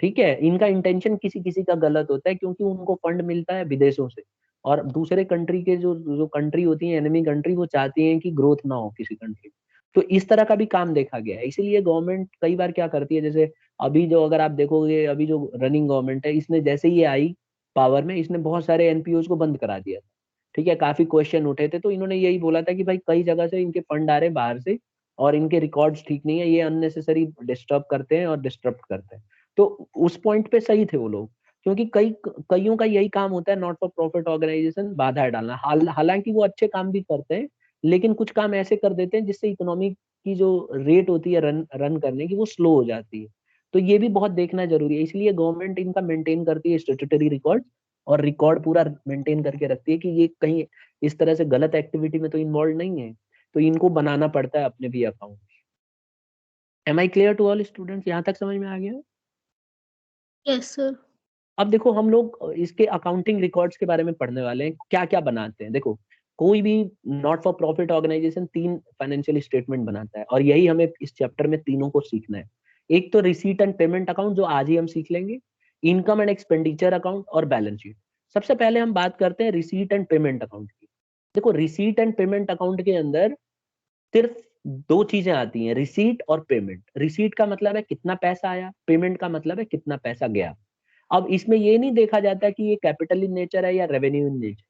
ठीक है, इनका इंटेंशन किसी किसी का गलत होता है, क्योंकि उनको फंड मिलता है विदेशों से, और दूसरे कंट्री के जो जो कंट्री होती है एनिमी कंट्री, वो चाहती हैं कि ग्रोथ ना हो किसी कंट्री। तो इस तरह का भी काम देखा गया है। इसीलिए गवर्नमेंट कई बार क्या करती है, जैसे अभी जो, अगर आप देखोगे अभी जो रनिंग गवर्नमेंट है, इसने जैसे ही ये आई पावर में, इसने बहुत सारे एनपीओ को बंद करा दिया था। ठीक है, काफी क्वेश्चन उठे थे, तो इन्होंने यही बोला था कि भाई कई जगह से इनके फंड आ रहे हैं बाहर से, और इनके रिकॉर्ड्स ठीक नहीं है, ये अननेसेसरी डिस्टर्ब करते हैं और डिस्टर्ब करते हैं। तो उस पॉइंट पे सही थे वो लोग, क्योंकि कईयों का यही काम होता है, नॉट फॉर प्रॉफिट ऑर्गेनाइजेशन बाधा डालना। हालांकि वो अच्छे काम भी करते हैं, लेकिन कुछ काम ऐसे कर देते हैं जिससे इकोनॉमी की जो रेट होती है रन रन करने की, वो स्लो हो जाती है। तो ये भी बहुत देखना जरूरी है, इसलिए गवर्नमेंट इनका मेंटेन करती है स्टेट्यूटरी रिकॉर्ड, और रिकॉर्ड पूरा मेंटेन करके रखती है कि ये कहीं इस तरह से गलत एक्टिविटी में तो इन्वॉल्व नहीं है। तो इनको बनाना पड़ता है अपने भी account. Am I clear to all students? यहाँ तक समझ में आ गया? Yes sir. अब देखो हम लोग इसके अकाउंटिंग रिकॉर्ड्स के बारे में पढ़ने वाले हैं, क्या क्या बनाते हैं। देखो कोई भी not for profit organisation 3 financial statement बनाता है, और यही हमें इस चैप्टर में तीनों को सीखना है। एक तो रिसीट एंड पेमेंट अकाउंट, जो आज ही हम सीख लेंगे, इनकम एंड एक्सपेंडिचर अकाउंट, और बैलेंस शीट। सबसे पहले हम बात करते हैं रिसीट एंड पेमेंट अकाउंट की। देखो रिसीट एंड पेमेंट अकाउंट के अंदर सिर्फ दो चीजें आती हैं, रिसीट और पेमेंट। रिसीट का मतलब है कितना पैसा आया, पेमेंट का मतलब है कितना पैसा गया। अब इसमें ये नहीं देखा जाता कि ये कैपिटल इन नेचर है या रेवेन्यू इन नेचर,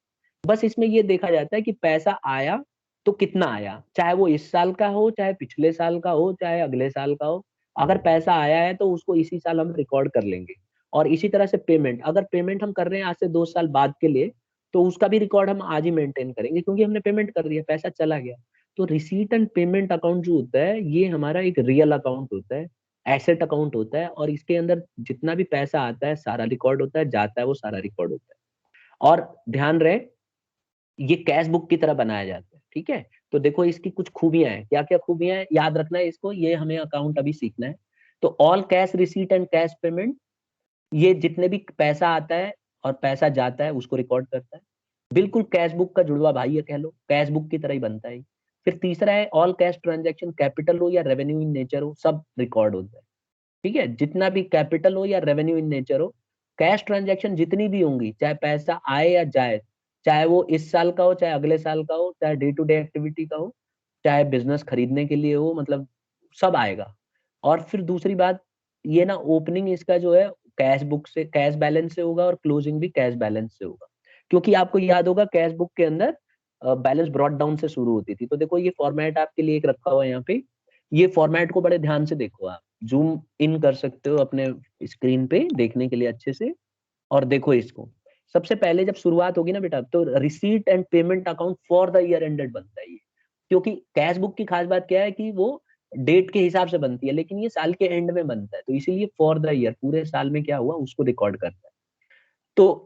बस इसमें ये देखा जाता है कि पैसा आया तो कितना आया, चाहे वो इस साल का हो, चाहे पिछले साल का हो, चाहे अगले साल का हो। अगर पैसा आया है तो उसको इसी साल हम रिकॉर्ड कर लेंगे। और इसी तरह से पेमेंट, अगर पेमेंट हम कर रहे हैं आज से 2 साल बाद के लिए, तो उसका भी रिकॉर्ड हम आज ही मेंटेन करेंगे, क्योंकि हमने पेमेंट कर दिया, पैसा चला गया। तो रिसीट एंड पेमेंट अकाउंट जो होता है, ये हमारा एक रियल अकाउंट होता है, एसेट अकाउंट होता है, और इसके अंदर जितना भी पैसा आता है सारा रिकॉर्ड होता है, जाता है वो सारा रिकॉर्ड होता है। और ध्यान रहे, ये कैश बुक की तरह बनाया जाता है, ठीक है। तो देखो इसकी कुछ खूबियां हैं, क्या क्या खूबियां हैं याद रखना है इसको, ये हमें अकाउंट अभी सीखना है। तो all cash receipt and cash payment, ये जितने भी पैसा आता है और पैसा जाता है उसको रिकॉर्ड करता है। बिल्कुल कैश बुक का जुड़वा भाई है, कह लो कैश बुक की तरह ही बनता है। फिर तीसरा है ऑल कैश ट्रांजैक्शन, कैपिटल हो या रेवेन्यू इन नेचर हो, सब रिकॉर्ड होता है, ठीक है। जितना भी कैपिटल हो या रेवेन्यू इन नेचर हो, कैश ट्रांजैक्शन जितनी भी होंगी, चाहे पैसा आए या जाए, चाहे वो इस साल का हो, चाहे अगले साल का हो, चाहे डे टू डे एक्टिविटी का हो, चाहे बिजनेस खरीदने के लिए हो, मतलब सब आएगा। और फिर दूसरी बात, ये ना ओपनिंग इसका जो है कैश बुक से, कैश बैलेंस से होगा, और क्लोजिंग भी कैश बैलेंस से होगा। क्योंकि आपको याद होगा कैश बुक के अंदर बैलेंस ब्रॉट डाउन से शुरू होती थी। तो देखो ये फॉर्मेट आपके लिए एक रखा हुआ है यहाँ पे, ये फॉर्मेट को बड़े ध्यान से देखो आप, जूम इन कर सकते हो अपने स्क्रीन पे देखने के लिए अच्छे से। और देखो इसको, सबसे पहले जब शुरुआत होगी ना बेटा, तो receipt and payment account for the year ended बनता है ये। क्योंकि कैश बुक की खास बात क्या है कि वो डेट के हिसाब से बनती है, लेकिन ये साल के एंड में बनता है, तो इसीलिए फॉर द ईयर, पूरे साल में क्या हुआ उसको रिकॉर्ड करता है। तो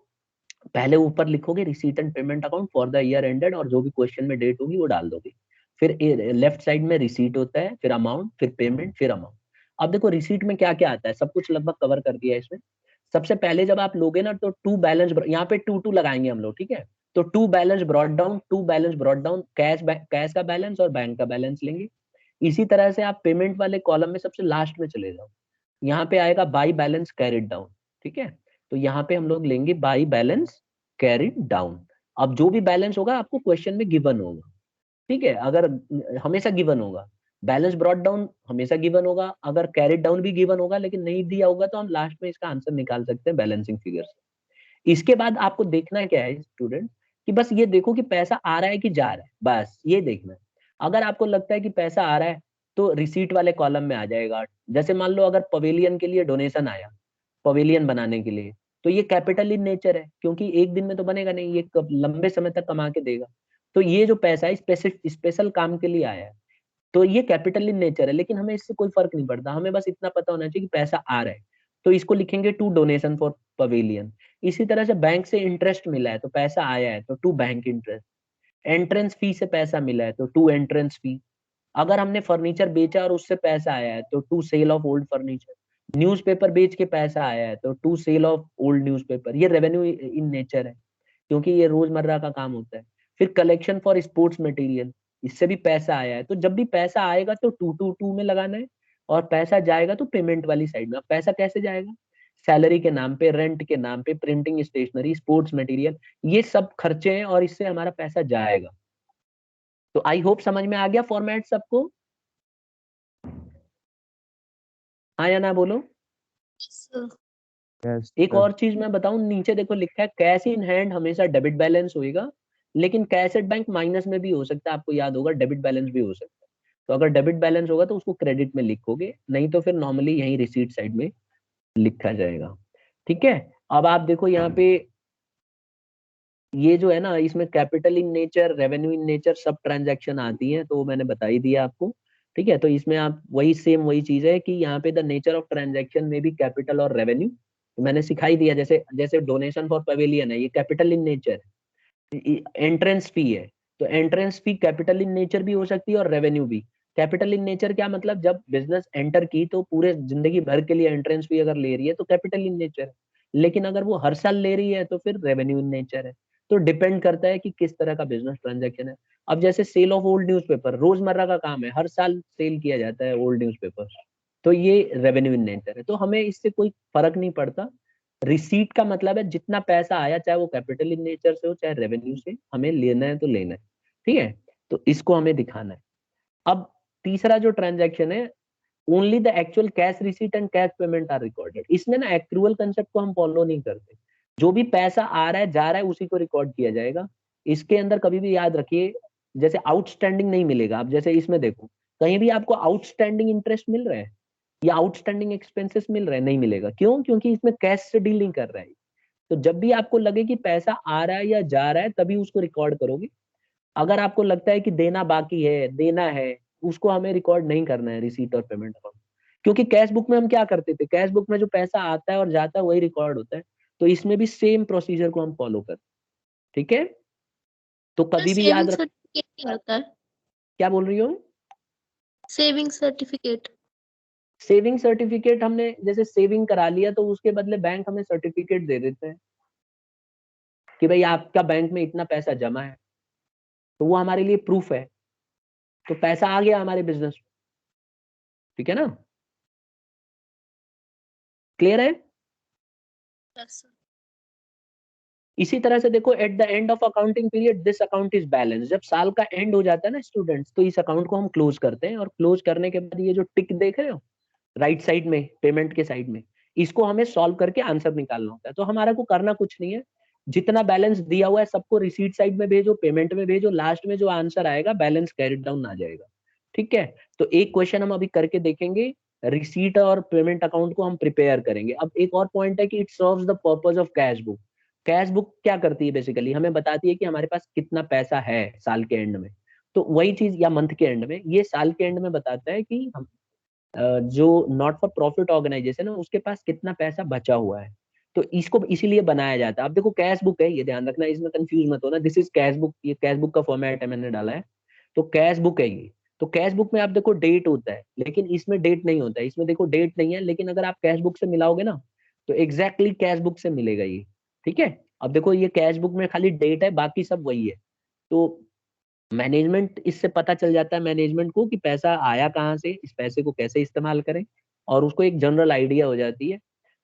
पहले ऊपर लिखोगे receipt and payment account for the year ended, और जो भी क्वेश्चन में डेट होगी वो डाल दोगे। फिर लेफ्ट साइड में रिसीट होता है, फिर अमाउंट, फिर पेमेंट, फिर अमाउंट। अब देखो रिसीट में क्या क्या आता है, सब कुछ लगभग कवर कर दिया है इसमें। सबसे पहले जब आप लोगे ना, तो टू बैलेंस, यहाँ पे टू टू लगाएंगे हम लोग, ठीक है। तो to balance brought down, to balance brought down, cash का बैलेंस और बैंक का बैलेंस लेंगे। इसी तरह से आप पेमेंट वाले कॉलम में सबसे लास्ट में चले जाओ, यहाँ पे आएगा बाई बैलेंस कैरिड डाउन, ठीक है। तो यहाँ पे हम लोग लेंगे बाई बैलेंस कैरिड डाउन। अब जो भी बैलेंस होगा आपको क्वेश्चन में गिवन होगा, ठीक है। अगर हमेशा गिवन होगा, बैलेंस ब्रॉट डाउन हमेशा गिवन होगा, अगर कैरिड डाउन भी गिवन होगा लेकिन नहीं दिया होगा, तो हम लास्ट में इसका आंसर निकाल सकते हैं बैलेंसिंग फिगर से। इसके बाद आपको देखना क्या है स्टूडेंट, कि बस ये देखो कि पैसा आ रहा है कि जा रहा है, बस ये देखना है। अगर आपको लगता है कि पैसा आ रहा है, तो रिसीट वाले कॉलम में आ जाएगा। जैसे मान लो अगर पवेलियन के लिए डोनेशन आया, पवेलियन बनाने के लिए, तो ये कैपिटल इन नेचर है, क्योंकि एक दिन में तो बनेगा नहीं, ये लंबे समय तक कमा के देगा। तो ये जो पैसा है स्पेशल काम के लिए आया है, तो ये कैपिटल इन नेचर है, लेकिन हमें इससे कोई फर्क नहीं पड़ता, हमें बस इतना पता होना चाहिए कि पैसा आ रहा है। तो इसको लिखेंगे टू डोनेशन फॉर पवेलियन। इसी तरह से बैंक से इंटरेस्ट मिला है तो पैसा आया है, तो to bank interest. Entrance fee से पैसा मिला है तो टू एंट्रेंस फी। अगर हमने फर्नीचर बेचा और उससे पैसा आया है तो to sale of old furniture. Newspaper बेच के पैसा आया है तो to sale of old newspaper. ये रेवेन्यू इन नेचर है, क्योंकि ये रोजमर्रा का काम होता है। फिर कलेक्शन फॉर स्पोर्ट्स मटेरियल, इससे भी पैसा आया है, तो जब भी पैसा आएगा तो टू टू टू में लगाना है, और पैसा जाएगा तो पेमेंट वाली साइड में। अब पैसा कैसे जाएगा, सैलरी के नाम पे, रेंट के नाम पे, प्रिंटिंग स्टेशनरी, स्पोर्ट्स मटेरियल, ये सब खर्चे हैं और इससे हमारा पैसा जाएगा। तो आई होप समझ में आ गया फॉर्मेट सबको, हाँ या ना बोलो। सर। यस एक और चीज मैं बताऊं, नीचे देखो लिखा है कैश इन हैंड हमेशा डेबिट बैलेंस होएगा, लेकिन कैश एट बैंक माइनस में भी हो सकता है, आपको याद होगा डेबिट बैलेंस भी हो सकता है। तो अगर डेबिट बैलेंस होगा तो उसको क्रेडिट में लिखोगे, नहीं तो फिर नॉर्मली यही रिसीट साइड में लिखा जाएगा। ठीक है, अब आप देखो यहाँ पे ये जो है ना, इसमें capital in nature, revenue in nature सब ट्रांजैक्शन आती हैं, तो मैंने बता ही दिया आपको। ठीक है, तो इसमें आप वही सेम वही चीज है कि यहाँ पे द नेचर ऑफ ट्रांजैक्शन में भी कैपिटल और रेवेन्यू, तो मैंने सिखाई दिया। जैसे जैसे डोनेशन फॉर पवेलियन है, ये कैपिटल इन नेचर है। एंट्रेंस फी है, तो entrance fee capital in nature भी हो सकती है और रेवेन्यू भी। कैपिटल इन नेचर क्या मतलब, जब बिजनेस एंटर की तो पूरे जिंदगी भर के लिए एंट्रेंस फी अगर ले रही है तो कैपिटल इन नेचर है, लेकिन अगर वो हर साल ले रही है तो फिर रेवेन्यू इन नेचर है। तो डिपेंड करता है कि किस तरह का बिजनेस ट्रांजैक्शन है। अब जैसे सेल ऑफ ओल्ड न्यूज़पेपर रोजमर्रा का काम है, हर साल सेल किया जाता है ओल्ड न्यूज़पेपर, तो ये रेवेन्यू इन नेचर है, तो हमें इससे कोई फर्क नहीं पड़ता। रिसीट का मतलब है जितना पैसा आया, चाहे वो कैपिटल इन नेचर से हो चाहे रेवेन्यू से, हमें लेना है तो लेना है। ठीक है, तो इसको हमें दिखाना है। अब तीसरा जो ट्रांजैक्शन है, only the actual cash receipt and cash payment are recorded. इसमें ना एक्रूअल कंसेप्ट को हम फॉलो नहीं करते, जो भी पैसा आ रहा है जा रहा है उसी को रिकॉर्ड किया जाएगा। इसके अंदर कभी भी याद रखिए, जैसे आउटस्टैंडिंग नहीं मिलेगा। आप जैसे इसमें देखो, कहीं भी आपको आउटस्टैंडिंग इंटरेस्ट मिल रहा है या आउटस्टैंडिंग एक्सपेंसेस मिल रहे हैं, नहीं मिलेगा। क्यों? क्योंकि इसमें कैश से डील नहीं कर रहा है। तो जब भी आपको लगे कि पैसा आ रहा है या जा रहा है तभी उसको रिकॉर्ड करोगे। अगर आपको लगता है कि देना बाकी है, देना है, उसको हमें रिकॉर्ड नहीं करना है रिसीट और पेमेंट अकाउंट। क्योंकि कैश बुक में हम क्या करते थे, कैश बुक में जो पैसा आता है और जाता है वही रिकॉर्ड होता है। तो इसमें भी सेम प्रोसीजर को हम फॉलो करते हैं। ठीक है, तो सर कभी भी याद सेविंग रख। सर्टिफिकेट क्या होता है? क्या बोल रही हो? Saving certificate. सेविंग सर्टिफिकेट, हमने जैसे सेविंग करा लिया तो उसके बदले बैंक हमें सर्टिफिकेट दे देते हैं कि भाई आपका बैंक में इतना पैसा जमा है, तो वो हमारे लिए प्रूफ है, तो पैसा आ गया हमारे बिजनेस में। ठीक है ना, क्लियर है? Yes sir. इसी तरह से देखो, at the end of accounting period this account is balance. जब साल का एंड हो जाता है ना स्टूडेंट्स, तो इस अकाउंट को हम क्लोज करते हैं, और क्लोज करने के बाद ये जो टिक देख रहे हो राइट साइड में, पेमेंट के साइड में, इसको हमें सॉल्व करके आंसर निकालना होता है। तो हमारा को करना कुछ नहीं है, जितना बैलेंस दिया हुआ है सबको रिसीट साइड में भेजो, पेमेंट में भेजो, लास्ट में जो आंसर आएगा बैलेंस कैरिड डाउन आ जाएगा। ठीक है, तो एक क्वेश्चन हम अभी करके देखेंगे, रिसीट और पेमेंट अकाउंट को हम प्रिपेयर करेंगे। अब एक और पॉइंट है कि it serves the purpose of cash book. Cash book क्या करती है, बेसिकली हमें बताती है कि हमारे पास कितना पैसा है साल के एंड में। तो वही चीज, या मंथ के एंड में, ये साल के एंड में बताता है कि हम जो नॉट फॉर प्रॉफिट ऑर्गेनाइजेशन है उसके पास कितना पैसा बचा हुआ है। तो इसको इसीलिए बनाया जाता है। अब देखो कैश बुक है, ये ध्यान रखना, इसमें कंफ्यूज मत होना, दिस इज कैश बुक, ये कैश बुक का फॉर्मेट है, मैंने डाला है। तो कैश बुक है ये। तो कैश बुक में आप देखो डेट होता है, लेकिन इसमें डेट नहीं होता है। इसमें देखो डेट नहीं है, लेकिन अगर आप कैश बुक से मिलाओगे ना, तो एग्जैक्टली कैश बुक से मिलेगा ये। ठीक है, अब देखो ये कैश बुक में खाली डेट है, बाकी सब वही है। तो मैनेजमेंट, इससे पता चल जाता है मैनेजमेंट को कि पैसा आया कहाँ से, इस पैसे को कैसे इस्तेमाल करें, और उसको एक जनरल आइडिया हो जाती है।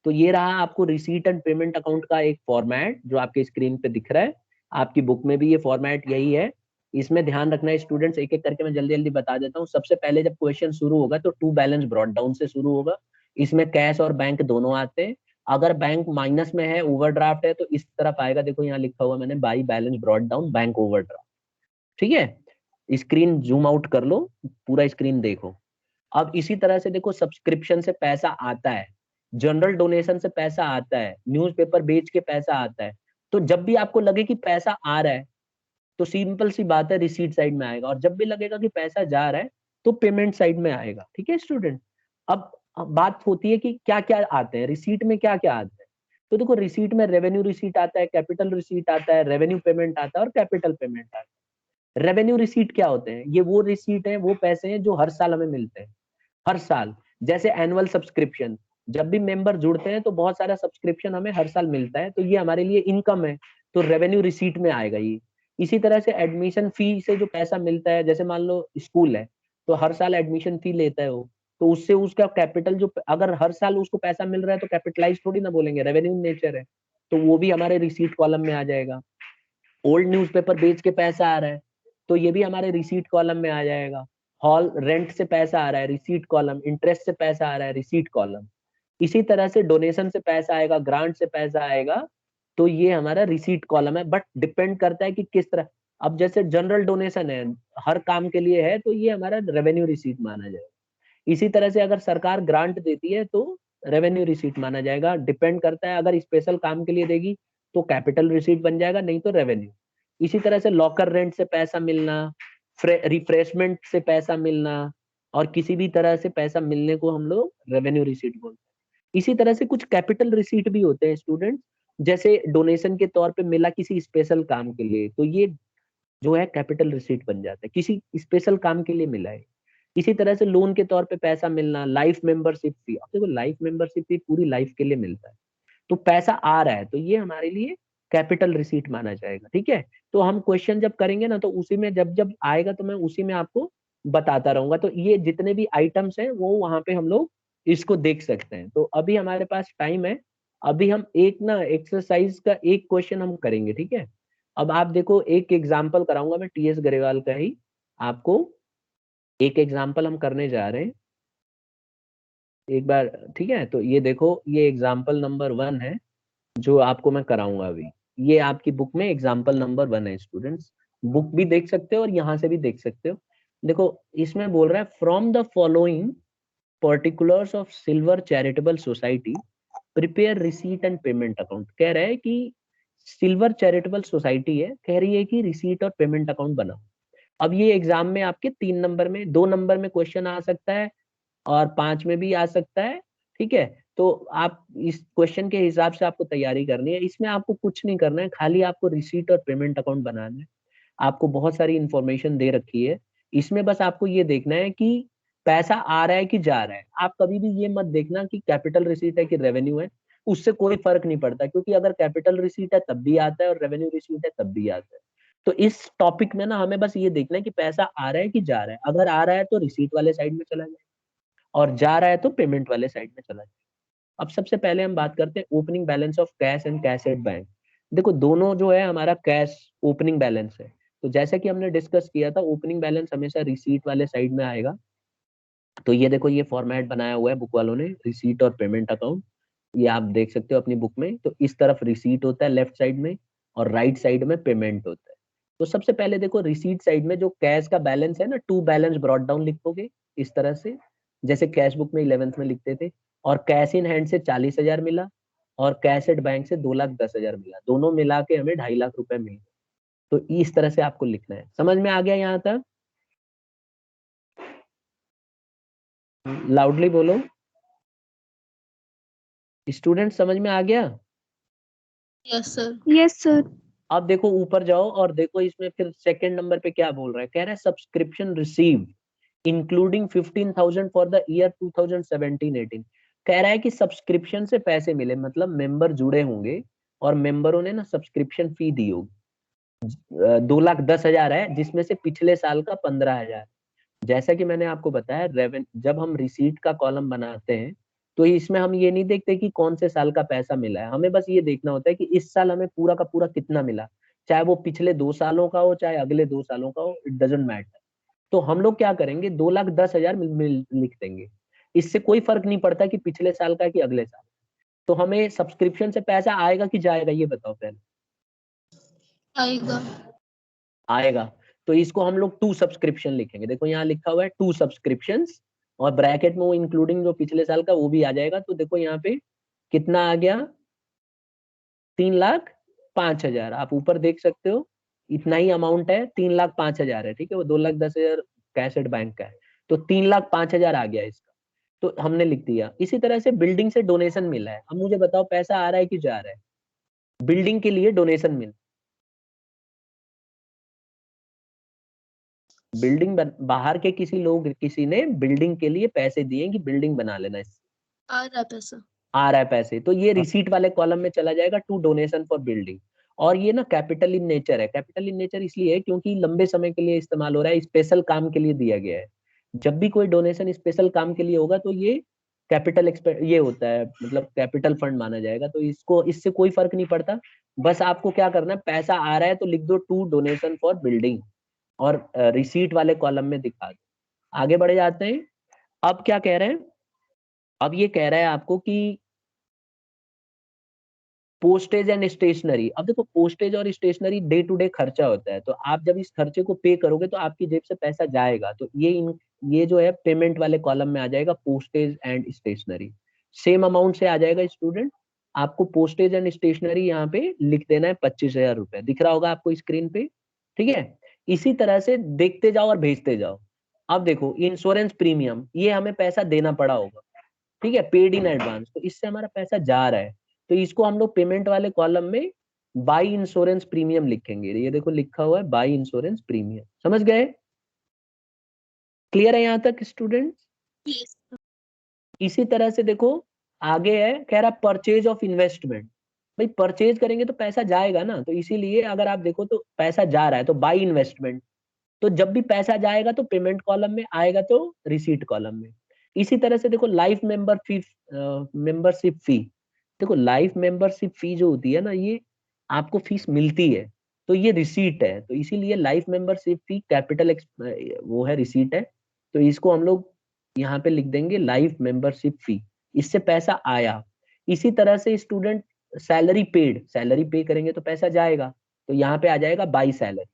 तो ये रहा आपको रिसीट एंड पेमेंट अकाउंट का एक फॉर्मेट जो आपके स्क्रीन पे दिख रहा है। आपकी बुक में भी ये फॉर्मेट यही है। इसमें ध्यान रखना है स्टूडेंट्स, एक एक करके मैं जल्दी जल्दी बता देता हूँ। सबसे पहले जब क्वेश्चन शुरू होगा तो टू बैलेंस ब्रॉट डाउन से शुरू होगा। इसमें कैश और बैंक दोनों आते हैं। अगर बैंक माइनस में है, ओवरड्राफ्ट है, तो इस तरफ आएगा, देखो यहाँ लिखा हुआ मैंने, by balance brought down bank overdraft. ठीक है, स्क्रीन जूम आउट कर लो, पूरा स्क्रीन देखो। अब इसी तरह से देखो, सब्सक्रिप्शन से पैसा आता है, जनरल डोनेशन से पैसा आता है, न्यूज़पेपर बेच के पैसा आता है। तो जब भी आपको लगे कि पैसा आ रहा है, तो सिंपल सी बात है, रिसीट साइड में आएगा, और जब भी लगेगा कि पैसा जा रहा है तो पेमेंट साइड में आएगा। ठीक है स्टूडेंट, अब बात होती है कि क्या क्या आते हैं रिसीट में, क्या क्या आता है। तो देखो, रिसीट में रेवेन्यू रिसीट आता है, कैपिटल रिसीट आता है, रेवेन्यू पेमेंट आता है, और कैपिटल पेमेंट आता है। रेवेन्यू रिसीट क्या होते हैं? ये वो रिसीट है, वो पैसे हैं जो हर साल हमें मिलते हैं, हर साल। जैसे एनुअल सब्सक्रिप्शन, जब भी मेंबर जुड़ते हैं तो बहुत सारा सब्सक्रिप्शन हमें हर साल मिलता है, तो ये हमारे लिए इनकम है, तो रेवेन्यू रिसीट में आएगा ये। इसी तरह से एडमिशन फी से जो पैसा मिलता है, जैसे मान लो स्कूल है, तो हर साल एडमिशन फी लेता है वो, तो उससे उसका कैपिटल जो, अगर हर साल उसको पैसा मिल रहा है तो कैपिटलाइज थोड़ी ना बोलेंगे, रेवेन्यू नेचर है, तो वो भी हमारे रिसीट कॉलम में आ जाएगा। ओल्ड न्यूज़पेपर बेच के पैसा आ रहा है, तो ये भी हमारे रिसीट कॉलम में आ जाएगा। हॉल रेंट से पैसा आ रहा है, रिसीट कॉलम। इंटरेस्ट से पैसा आ रहा है, रिसीट कॉलम। इसी तरह से डोनेशन से पैसा आएगा, ग्रांट से पैसा आएगा, तो ये हमारा रिसीट कॉलम है। बट डिपेंड करता है कि किस तरह, अब जैसे जनरल डोनेशन है, हर काम के लिए है, तो ये हमारा रेवेन्यू रिसीट माना जाएगा। इसी तरह से अगर सरकार ग्रांट देती है तो रेवेन्यू रिसीट माना जाएगा। डिपेंड करता है, अगर स्पेशल काम के लिए देगी तो कैपिटल रिसीट बन जाएगा, नहीं तो रेवेन्यू। इसी तरह से लॉकर रेंट से पैसा मिलना, रिफ्रेशमेंट से पैसा मिलना, और किसी भी तरह से पैसा मिलने को हम लोग रेवेन्यू रिसीट बोलते हैं। इसी तरह से कुछ कैपिटल रिसीट भी होते हैं स्टूडेंट, जैसे डोनेशन के तौर पे मिला किसी स्पेशल काम के लिए, तो ये जो है कैपिटल रिसीट बन जाता है, किसी स्पेशल काम के लिए मिला है। इसी तरह से लोन के तौर पे पैसा मिलना, लाइफ मेंबरशिप फी, अब देखो लाइफ मेंबरशिप फी पूरी लाइफ के लिए मिलता है, तो पैसा आ रहा है, तो ये हमारे लिए कैपिटल रिसीट माना जाएगा। ठीक है, तो हम क्वेश्चन जब करेंगे ना, तो उसी में जब जब आएगा तो मैं उसी में आपको बताता रहूंगा। तो ये जितने भी आइटम्स हैं वो वहां पे हम लोग इसको देख सकते हैं। तो अभी हमारे पास टाइम है, अभी हम एक ना एक्सरसाइज का एक क्वेश्चन हम करेंगे। ठीक है, अब आप देखो, एक एग्जाम्पल कराऊंगा मैं टीएस गरेवाल का ही आपको, एक एग्जाम्पल हम करने जा रहे हैं एक बार। ठीक है, तो ये देखो, ये एग्जाम्पल नंबर 1 है जो आपको मैं कराऊंगा अभी। ये आपकी बुक में एग्जाम्पल नंबर 1 है स्टूडेंट्स, बुक भी देख सकते हो और यहाँ से भी देख सकते हो। देखो, इसमें बोल रहा है from the following particulars of silver charitable society prepare receipt and payment account. कह रहा है कि सिल्वर चैरिटेबल सोसाइटी है, कह रही है कि रिसीट और पेमेंट अकाउंट बनाओ। अब ये एग्जाम में आपके 3 नंबर में, 2 नंबर में क्वेश्चन आ सकता है और 5 में भी आ सकता है। ठीक है, तो आप इस क्वेश्चन के हिसाब से आपको तैयारी करनी है। इसमें आपको कुछ नहीं करना है, खाली आपको रिसीट और पेमेंट अकाउंट बनाना है। आपको बहुत सारी इंफॉर्मेशन दे रखी है, इसमें बस आपको ये देखना है कि पैसा आ रहा है कि जा रहा है। आप कभी भी ये मत देखना कि कैपिटल रिसीट है कि रेवेन्यू है, उससे कोई फर्क नहीं पड़ता, क्योंकि अगर कैपिटल रिसीट है तब भी आता है और रेवेन्यू रिसीट है तब भी आता है। तो इस टॉपिक में ना हमें बस ये देखना है कि पैसा आ रहा है कि जा रहा है। अगर आ रहा है तो रिसीट वाले साइड में चला जाए, और जा रहा है तो पेमेंट वाले साइड में चला जाए। अब सबसे पहले हम बात करते हैं opening balance of cash and cash at bank. देखो, दोनों जो है हमारा कैश ओपनिंग बैलेंस है, तो जैसा कि हमने डिस्कस किया था, ओपनिंग बैलेंस हमेशा रिसीट वाले साइड में आएगा। तो ये देखो, ये फॉर्मेट बनाया हुआ है बुक वालों ने, रिसीट और पेमेंट अकाउंट, ये आप देख सकते हो अपनी बुक में। तो इस तरफ रिसीट होता है लेफ्ट साइड में, और राइट साइड में पेमेंट होता है। तो सबसे पहले देखो, रिसीट साइड में जो कैश का बैलेंस है ना, टू बैलेंस ब्रॉट डाउन लिखोगे इस तरह से, जैसे कैश बुक में 11th में लिखते थे। और कैश इन हैंड से 40,000 मिला, और कैश एट बैंक से 2,10,000 मिला, दोनों मिला के हमें 2.5 लाख रुपए मिले। तो इस तरह से आपको लिखना है। समझ में आ गया यहाँ तक? लाउडली बोलो स्टूडेंट, समझ में आ गया? Yes sir. Yes sir. अब देखो ऊपर जाओ और देखो, इसमें फिर सेकंड नंबर पे क्या बोल रहा है, कह रहा है subscription receive including 15,000 for the year 2017-18। कह रहा है कि सब्सक्रिप्शन से पैसे मिले, मतलब मेंबर जुड़े होंगे और मेंबरों ने ना सब्सक्रिप्शन फी दी होगी। 2,10,000 है, जिसमें से पिछले साल का 15,000। जैसा कि मैंने आपको बताया, जब हम रिसीट का कॉलम बनाते हैं तो इसमें हम ये नहीं देखते कि कौन से साल का पैसा मिला है, हमें बस ये देखना होता है कि इस साल हमें पूरा का पूरा कितना मिला, चाहे वो पिछले 2 सालों का हो चाहे अगले 2 सालों का हो, इट डजेंट मैटर। तो हम लोग क्या करेंगे, 2,10,000 लिख देंगे। इससे कोई फर्क नहीं पड़ता कि पिछले साल का कि अगले साल। तो हमें सब्सक्रिप्शन से पैसा आएगा कि जाएगा, ये बताओ पहले। आएगा। आएगा, तो इसको हम लोग टू सब्सक्रिप्शन लिखेंगे। देखो यहाँ लिखा हुआ है टू सब्सक्रिप्शन, और ब्रैकेट में वो इंक्लूडिंग जो पिछले साल का वो भी आ जाएगा। तो देखो यहाँ पे कितना आ गया, 3,05,000। आप ऊपर देख सकते हो, इतना ही अमाउंट है, 3,05,000 है। ठीक है, वो 2,10,000 कैश एट बैंक का है, तो 3,05,000 आ गया इसका, तो हमने लिख दिया। इसी तरह से बिल्डिंग से डोनेशन मिला है। अब मुझे बताओ पैसा आ रहा है कि जा रहा है? बिल्डिंग के लिए डोनेशन मिला, बाहर के किसी ने बिल्डिंग के लिए पैसे दिए कि बिल्डिंग बना लेना, इससे आ रहा पैसा। आ रहा है पैसे, तो ये रिसीट वाले कॉलम में चला जाएगा, टू डोनेशन फॉर बिल्डिंग। और ये ना कैपिटल इन नेचर है। कैपिटल इन नेचर इसलिए है क्योंकि लंबे समय के लिए इस्तेमाल हो रहा है, स्पेशल काम के लिए दिया गया है। जब भी कोई डोनेशन स्पेशल काम के लिए होगा तो ये कैपिटल ये होता है, मतलब कैपिटल फंड माना जाएगा। तो इसको, इससे कोई फर्क नहीं पड़ता, बस आपको क्या करना है, पैसा आ रहा है तो लिख दो टू डोनेशन फॉर बिल्डिंग, और रिसीट वाले कॉलम में दिखा दो। आगे बढ़े जाते हैं। अब क्या कह रहे हैं, अब ये कह रहा है आपको कि पोस्टेज एंड स्टेशनरी। अब देखो पोस्टेज और स्टेशनरी डे टू डे खर्चा होता है, तो आप जब इस खर्चे को पे करोगे तो आपकी जेब से पैसा जाएगा, तो ये जो है पेमेंट वाले कॉलम में आ जाएगा postage and stationery. Same amount से आ जाएगा स्टूडेंट, आपको पोस्टेज एंड स्टेशनरी यहाँ पे लिख देना है 25,000 रुपए, दिख रहा होगा आपको स्क्रीन पे, ठीक है। इसी तरह से देखते जाओ और भेजते जाओ। अब देखो इंश्योरेंस प्रीमियम, ये हमें पैसा देना पड़ा होगा, ठीक है, पेड इन एडवांस, तो इससे हमारा पैसा जा रहा है, तो इसको हम लोग पेमेंट वाले कॉलम में बाई इंश्योरेंस प्रीमियम लिखेंगे। ये देखो लिखा हुआ है बाई इंश्योरेंस प्रीमियम, समझ गए? क्लियर है यहाँ तक स्टूडेंट्स? Yes, sir. इसी तरह से देखो आगे है, कह रहा परचेज ऑफ इन्वेस्टमेंट। भाई परचेज करेंगे तो पैसा जाएगा ना, तो इसीलिए अगर आप देखो तो पैसा जा रहा है तो बाई इन्वेस्टमेंट, तो जब भी पैसा जाएगा तो पेमेंट कॉलम में आएगा, तो रिसीट कॉलम में। इसी तरह से देखो लाइफ मेंबरशिप फी, देखो लाइफ मेंबरशिप फी जो होती है ना, ये आपको फीस मिलती है, तो ये रिसीट है, तो इसीलिए लाइफ मेंबरशिप फी कैपिटल वो है, रिसीट है, तो इसको हम लोग यहाँ पे लिख देंगे लाइफ मेंबरशिप फी, इससे पैसा आया। इसी तरह से स्टूडेंट सैलरी पेड, सैलरी पे करेंगे तो पैसा जाएगा, तो यहाँ पे आ जाएगा बाई सैलरी।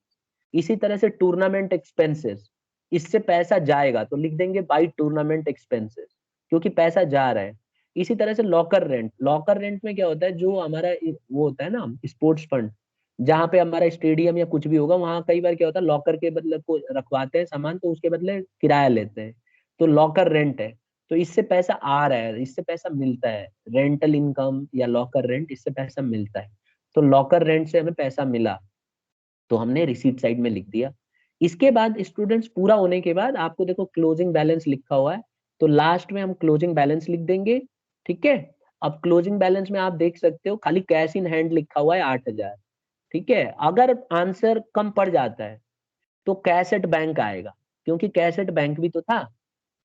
इसी तरह से टूर्नामेंट एक्सपेंसेस, इससे पैसा जाएगा तो लिख देंगे बाई टूर्नामेंट एक्सपेंसेस, क्योंकि पैसा जा रहा है। इसी तरह से लॉकर रेंट, लॉकर रेंट में क्या होता है, जो हमारा वो होता है ना स्पोर्ट्स फंड, जहाँ पे हमारा स्टेडियम या कुछ भी होगा, वहां कई बार क्या होता है लॉकर के बदले को रखवाते हैं सामान, तो उसके बदले किराया लेते हैं, तो लॉकर रेंट है, तो इससे पैसा आ रहा है, इससे पैसा मिलता है, रेंटल इनकम या लॉकर रेंट, इससे पैसा मिलता है, तो लॉकर रेंट से हमें पैसा मिला, तो हमने रिसीट साइड में लिख दिया। इसके बाद स्टूडेंट्स पूरा होने के बाद आपको देखो क्लोजिंग बैलेंस लिखा हुआ है, तो लास्ट में हम क्लोजिंग बैलेंस लिख देंगे, ठीक है। अब क्लोजिंग बैलेंस में आप देख सकते हो खाली कैश इन हैंड लिखा हुआ है 8,000, ठीक है। अगर आंसर कम पड़ जाता है तो कैश एट बैंक आएगा, क्योंकि कैश एट बैंक भी तो था,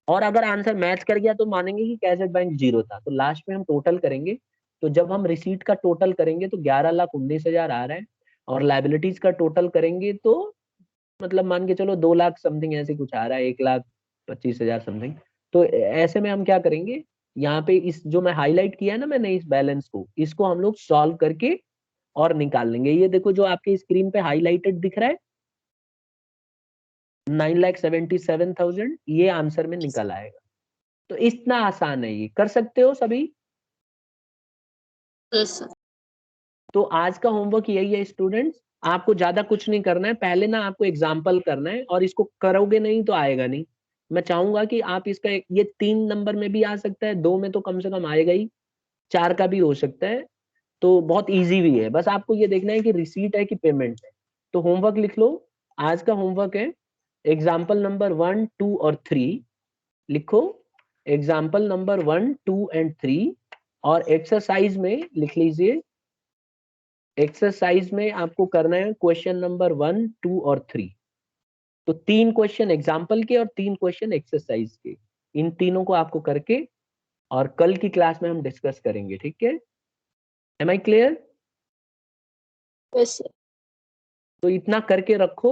और अगर आंसर मैच कर गया तो मानेंगे कि कैश एट बैंक 0 था, तो लास्ट में हम टोटल करेंगे, तो जब हम रिसीट का टोटल करेंगे तो 11,19,000 आ रहा है, और लाइबिलिटीज का टोटल करेंगे तो मतलब मान के चलो 2 लाख समथिंग ऐसे कुछ आ रहा है, 1,25,000 समथिंग। तो ऐसे में हम क्या करेंगे, यहाँ पे इस जो मैं हाईलाइट किया है ना मैंने इस बैलेंस को, इसको हम लोग सॉल्व करके और निकाल लेंगे। ये देखो जो आपके स्क्रीन पे हाईलाइटेड दिख रहा है 9,77,000, ये आंसर में निकल आएगा। तो इतना आसान है, ये कर सकते हो सभी। Yes, sir. तो आज का होमवर्क यही है स्टूडेंट्स, आपको ज्यादा कुछ नहीं करना है, पहले ना आपको एग्जाम्पल करना है, और इसको करोगे नहीं तो आएगा नहीं। मैं चाहूंगा कि आप इसका ये 3 नंबर में भी आ सकता है, 2 में तो कम से कम आएगा ही, 4 का भी हो सकता है, तो बहुत इजी भी है, बस आपको ये देखना है कि रिसीट है कि पेमेंट है। तो होमवर्क लिख लो, आज का होमवर्क है एग्जाम्पल नंबर 1, 2 और 3 लिखो, एग्जाम्पल नंबर 1, 2 एंड 3, और एक्सरसाइज में लिख लीजिए, एक्सरसाइज में आपको करना है क्वेश्चन नंबर 1, 2 और 3। तो 3 क्वेश्चन एग्जाम्पल के और 3 क्वेश्चन एक्सरसाइज के, इन तीनों को आपको करके और कल की क्लास में हम डिस्कस करेंगे, ठीक है। Am I clear? Yes, sir. तो इतना करके रखो।